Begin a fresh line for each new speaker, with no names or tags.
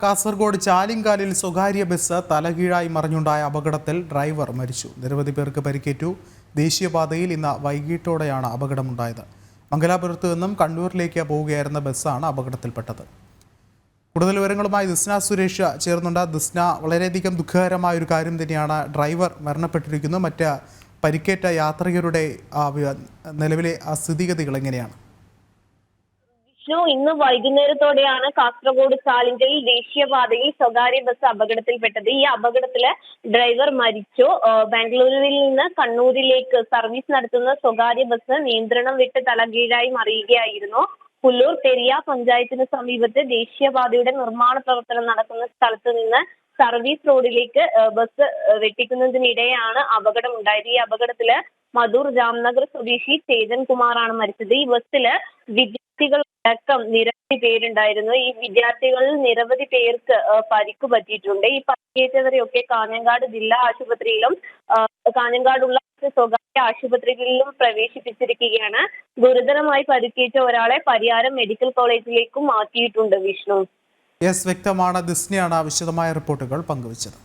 കാസർഗോഡ് ചാലിങ്കാലിൽ സ്വകാര്യ ബസ് തലകീഴായി മറിഞ്ഞുണ്ടായ അപകടത്തിൽ ഡ്രൈവർ മരിച്ചു. നിരവധി പേർക്ക് പരിക്കേറ്റു. ദേശീയപാതയിൽ ഇന്ന് വൈകിട്ടോടെയാണ് അപകടമുണ്ടായത്. മംഗലാപുരത്ത് നിന്നും കണ്ണൂരിലേക്ക് പോവുകയായിരുന്ന ബസ്സാണ് അപകടത്തിൽപ്പെട്ടത്. കൂടുതൽ വിവരങ്ങളുമായി ദിസ്ന സുരേഷ് ചേർന്നുണ്ട്. ദിസ്ന, വളരെയധികം ദുഃഖകരമായ ഒരു കാര്യം തന്നെയാണ്. ഡ്രൈവർ മരണപ്പെട്ടിരിക്കുന്നു. മറ്റ് പരിക്കേറ്റ യാത്രികരുടെ നിലവിലെ സ്ഥിതിഗതികൾ എങ്ങനെയാണ്?
ഇന്ന് വൈകുന്നേരത്തോടെയാണ് കാസർഗോഡ് ചാലിങ്കയിൽ ദേശീയപാതയിൽ സ്വകാര്യ ബസ് അപകടത്തിൽപ്പെട്ടത്. ഈ അപകടത്തില് ഡ്രൈവർ മരിച്ചു. ബാംഗ്ലൂരിൽ നിന്ന് കണ്ണൂരിലേക്ക് സർവീസ് നടത്തുന്ന സ്വകാര്യ ബസ് നിയന്ത്രണം വിട്ട് തലകീഴായി മറിയുകയായിരുന്നു. പുല്ലൂർ പെരിയ പഞ്ചായത്തിന് സമീപത്ത് ദേശീയപാതയുടെ നിർമ്മാണ പ്രവർത്തനം നടക്കുന്ന സ്ഥലത്ത് നിന്ന് സർവീസ് റോഡിലേക്ക് ബസ് വെട്ടിക്കുന്നതിനിടെയാണ് അപകടം ഉണ്ടായത്. ഈ അപകടത്തില് മധൂർ ജാംനഗർ സ്വദേശി ചേതൻ കുമാറാണ് മരിച്ചത്. ഈ ബസ്സില് വിദ്യാർത്ഥികൾ അടക്കം നിരവധി പേരുണ്ടായിരുന്നു. ഈ വിദ്യാർത്ഥികളിൽ നിരവധി പേർക്ക് പരിക്ക് പറ്റിയിട്ടുണ്ട്. ഈ പരിക്കേറ്റവരെയൊക്കെ കാഞ്ഞങ്ങാട് ജില്ലാ ആശുപത്രിയിലും കാഞ്ഞങ്ങാടുള്ള സ്വകാര്യ ആശുപത്രികളിലും പ്രവേശിപ്പിച്ചിരിക്കുകയാണ്. ഗുരുതരമായി പരിക്കേറ്റ ഒരാളെ പരിയാരം മെഡിക്കൽ കോളേജിലേക്കും മാറ്റിയിട്ടുണ്ട്. വിഷ്ണു,
വ്യക്തമാണ്. ദിസ്നയാണ് വിശദമായ റിപ്പോർട്ടുകൾ പങ്കുവച്ചത്.